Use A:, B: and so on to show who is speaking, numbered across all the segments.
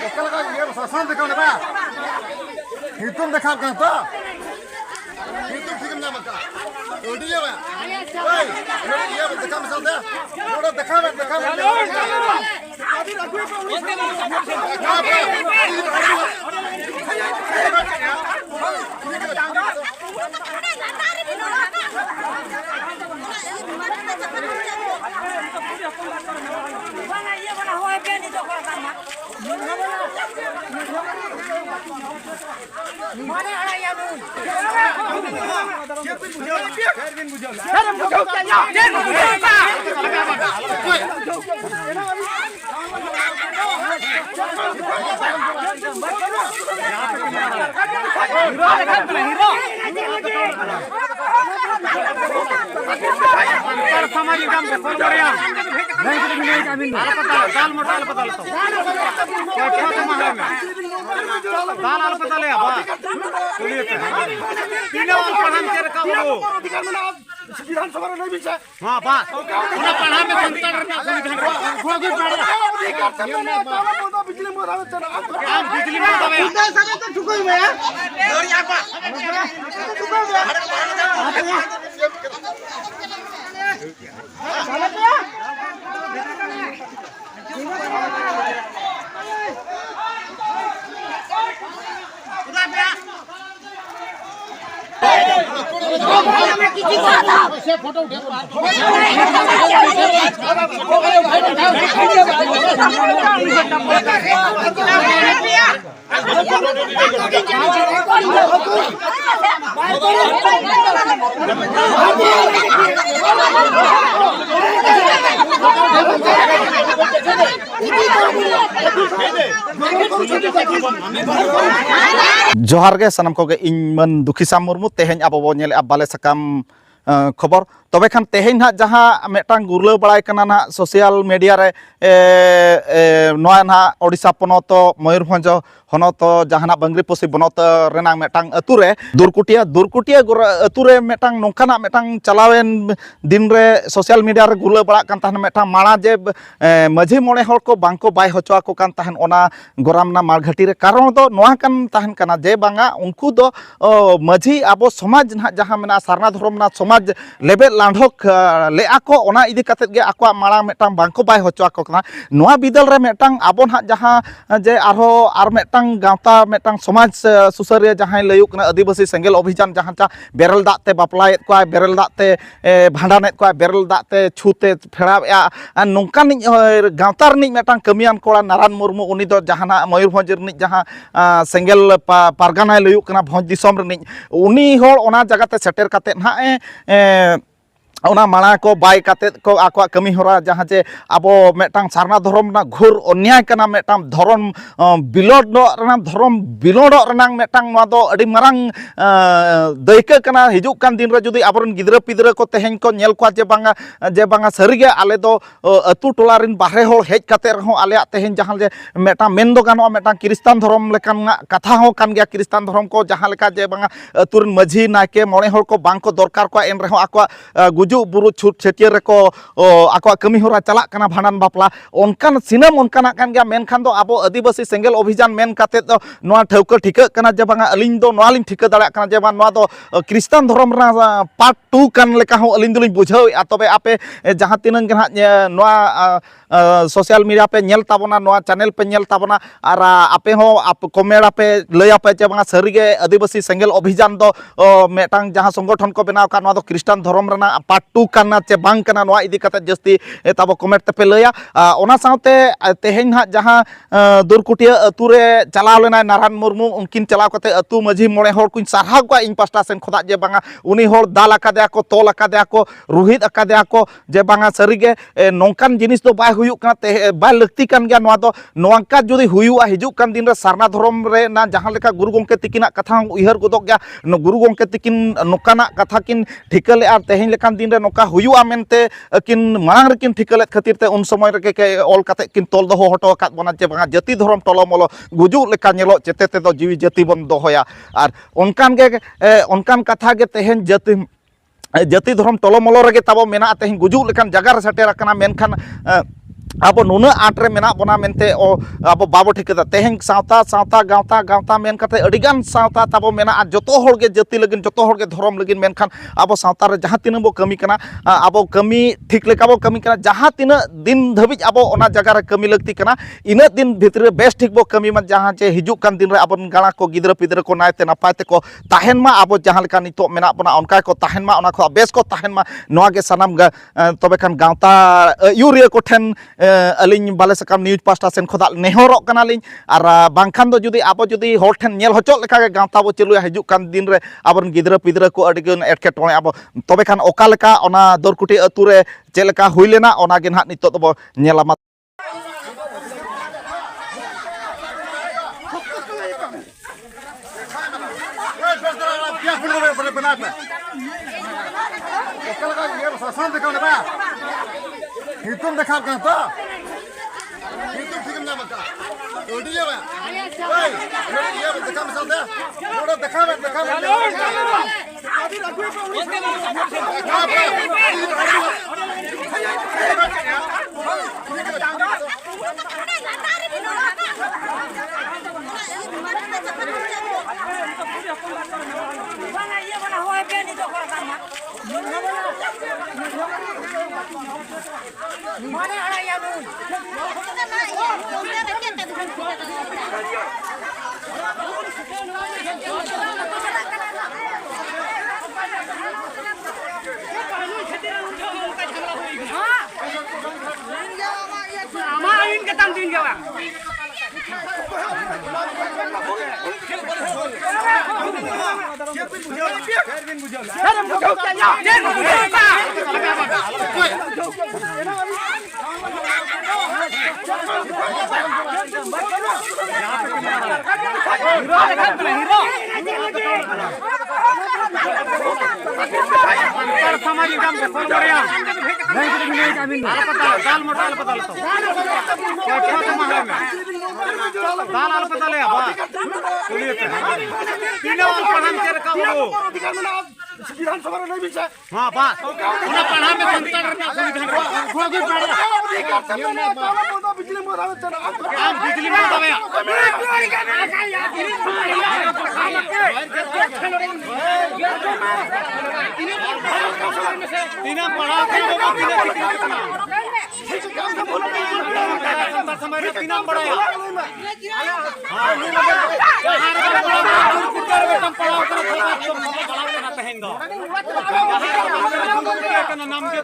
A: Sasan dekau apa? Hitung dekau kan tu? Hitung fikir nama kah? Odi ya ba? Oi, dia dekau misal dia. Orang dekau. जोहार गे सनम को गे इन मन दुखी साम मुर्मु तेहें अब बो नेले अब बाले सकम खबर तबे खान तेहें ना जहाँ मेटांग गुरला बड़ाई कना ना सोशल मीडिया रे नोआ ना ओडिशा पोनोत मयूरभंज होनोत जहाँ बंगरी पोसी बनोत रेनांग मेटांग अतु रे दुरकुटिया अतु रे मेटांग नोंकाना मेटांग चलावेन दिन रे सोशल मीडिया रे गुरला बड़ा कान ताहन मेटांग माणा जे माझी मोणे हर को बांको बाय होचो को कान ताहन ओना गोरामना मारघाटी रे कारण दो नोआ कान ताहन कना जे बांगा उनको दो माझी आबो समाज ना जहाँ मेना सारना धर्म ना समाज लेबे लांढोक ले आको ओना इदी कतेत गे आको माणा मेटांग बांको बाय होचो को कना नोआ बिदल रे मेटांग आबो ना जहाँ जे आर मेटांग गावता मेटांग समाज सुसरिया जहाँ लयुक कना आदिवासी सेंगेल अभियान जहाँ चा बेरल दाते बापलायत को बेरल दाते भांडानेत को बेरल दाते छूते फेड़ाया नोंका गावता रनिज मेटांग कमियान कोड़ा नारायण मुर्मू उनी दो जहाँ मयूरभंज रनिज जहाँ सेंगेल पारगाना लयुक कना भोज दिसोम रनिज उनी होड़ ओना जगह सेटर काते ना ओना माणा को बाय कातेत को आको कमी होरा जहाँ जे आबो मेटांग सारना धर्म ना घोर अन्याय कना मेटांग धर्म बिलोड धर्म बिलोड रनांग मेटांग नो दो अडी मारांग दैके कना हिजुक कान दिन रे जुदी आबरन गिदरा पिदरा को तेहें को नेल को जे बांगा सरीगे आले दो अतु टोला रिन बाहरे होड़ हेज काते रहो आले तेहें जहाँ जे मेटांग मेन दो गानो मेटांग क्रिस्तान धर्म लेकान कथा हो कान गया क्रिस्तान धर्म को जहाँ लेका जे बांगा अतुरन माझी नाके मोणे होड़ को बांग को दरकार को एन रहो आको गुजु बुरु छुट छेटियर को आको कमी होरा चला कना भांडान बापला उनकान सिनेम उनकाना कान गया मेनखान दो आबो आदिवासी सेंगेल अभियान मेन काते दो नोआ ठौका ठिका कना जे बांगा अलिंग दो नोआ लिंग ठिका दाड़ा कना जे बांगा नोआ दो क्रिस्तान धर्म रा पार्ट 2 कान लेका हो अलिंग दुलिंग बुझाव आ तबे आपे जहां तिनंग गना नोआ सोशल मीडिया पे नेल ताबोना नोआ चैनल पे नेल ताबोना और आपे हो आप कमेंट आपे लय आपे जे बांगा सरीगे आदिवासी सेंगेल अभियान दो मेटांग जहां संगठन को बनाव का नोआ दो क्रिस्तान धर्म रना पार्ट 2 काना चे बांग काना नोआ इदी कते जस्ती ताबो कमेंट पे लया ओना साउते तेहें ना जहां दुरकुटिया अतु रे चलाव लेना नारायण मुर्मू उनकिन चलाव कते अतु माझी मोणे होड़ कुन सारहाव को इन पास्टा सेन खोदा जे बांगा उनी होड़ दाल अकादया को तोल अकादया को रोहित अकादया को जे बांगा सरीगे नोंकान जिनिस दो बाय हुयुक काना ते बाय लक्ति कान गया नोआ दो नोंका जुदी हुयुआ हिजुक कान दिन रे सारना धर्म रे ना जहां लेका गुरु गोंके तिकिना कथा उयहर गोदक गया गुरु गोंके तिकिन नोकाना कथा किन ठिकले आर तेहें लेकान दिन रे नोका हुयुआ मेनते किन मांग रे किन ठिकले खातिर ते उन समय रे के ऑल काते किन तोल दो हटो कात बना जे बांगा जाति धर्म टलमलो गुजु लेका नेलो चेते ते दो जीवी जाति बन दोहया आर उनकान कथा गे तेहें जाति धर्म टलमलो रे ताबो मेना तेहें गुजु लेकान जगह रे सेटेर कना मेनखान अब नुना आटरे मेना बना मेनते अब बाबो ठिकदा तेहें सावता सावता गावता गावता मेन कते अडिगान सावता ताबो मेना जतो होड़गे जाति लगिन जतो होड़गे धर्म लगिन मेनखान अब सावता रे जहां तिना बो कमी कना अब कमी ठीक लेका बो कमी कना जहां तिना दिन धबिज अब ओना जगह रे कमी लगती कना इना दिन भितरे बेस ठीक बो कमी मा जहां जे हिजुक कान दिन रे अब गाणा को गिदरा पिदरा को नायते नापायते को ताहेन मा अब जहां लेका नितो मेना बना उनका को ताहेन मा ओना को बेस को ताहेन मा नोआ गे सनाम तबे खान गावता यूरिया को ठेन अलिंग बाले सकम न्यूज पास्टा सेन खोदा नेहरक कनालिंग और बांखान दो जुदी आबो जुदी होर ठेन नेल होचो लेका गे गावता बो चलुया हिजुक कान दिन रे आबन गिदरा पिदरा को अडिगन एटकेटोणे आबो तबे खान ओका लेका ओना दरकुटी अतु रे चे लेका हुई लेना ओना गे ना नितो दबो नेलामा
B: हितुम देखा का तो हितुम ठीक ना मका ओडी ले बा ओए ये देखा मसा दे ओडो देखा
C: Mana ada yang nun? Amain ketam din gawa.
B: हां बा ओना पढ़ा में संतान रे बिजली में आवे त आप बिजली में आवे बिना पढ़ा के बिना समय बिना पढ़ाया हां नाम के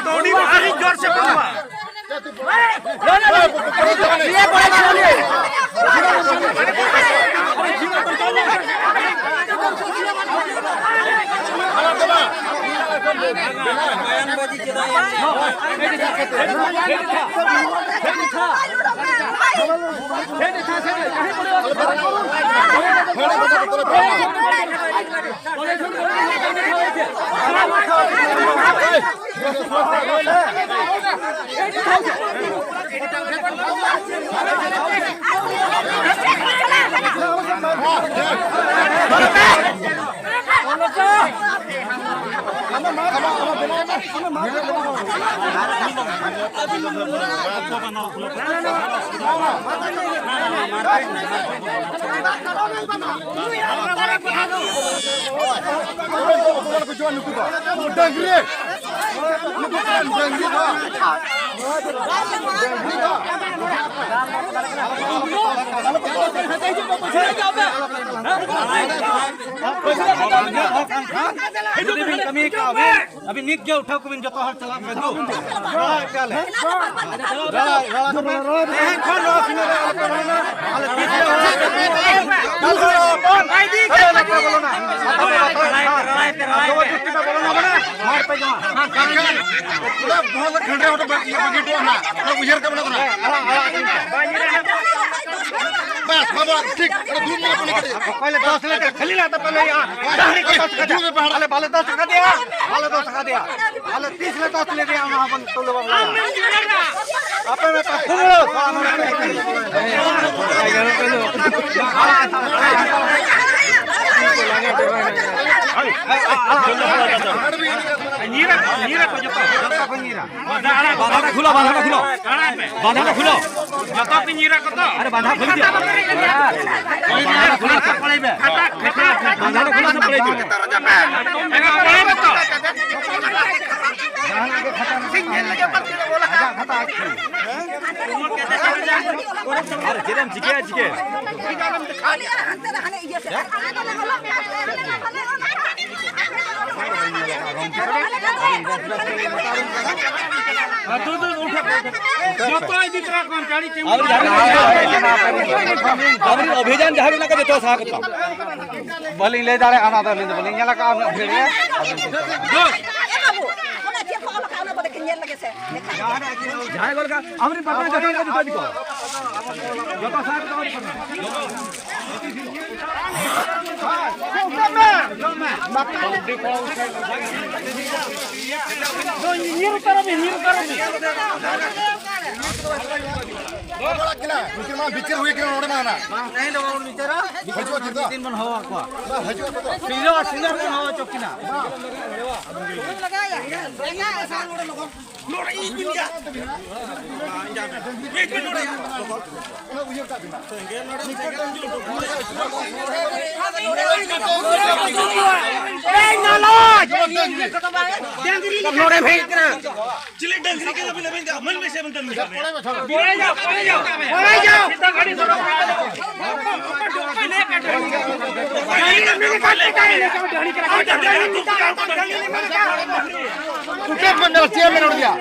B: तोड़ी भारी जोर से बोलवा
D: अभी निक जो उठाओ कबिन जतो हर चला पे दो चले
B: बस बाबा ठीक दूध में
D: पहले 10 लीटर खली ला तो पहले यहां दाढ़ी को 10 का पहले बाले 10 का दिया बाले 10 का दिया बाले 30 ले 10 ले दिया वहां अपन तो लो बाबा आपे में तो फुलो नीरा को जतो को नीरा बाधा खुलो बाधा खुलो जतो पे नीरा को तो अरे बाधा खुल दिया बाधा खुलो सब पड़ेबे बाधा खुलो सब पड़ेबे एगा पड़ेबे तो अरे जिरम जिके दूध उठा जतो आई दितरा कोन गाड़ी के अभियान जहां ना के तो साकत बलि ले जाले आना तो ले बलि यला का भेड़े जाए गोल का हमरी पकड़ जतो का दिखो जतो साक तो नीर करो
B: बड़ा किला बिचर में बिचर हुए किला नोड़े माना
D: नहीं दो निचरा
B: हजो जिंदा
D: 3 मन हवा को
B: हजो तो
D: सिंगर को हवा चौकिना लोड़ा ई बिंदिया एक मिनट लोड़ा ए नालाज डंगरी लोड़े भेज कर चिले डंगरी के लबे लबे मन में से बंदन में पड़े जाओ सीधा गाड़ी छोड़ो
B: तू क्या बंदर चेयर में उड़ गया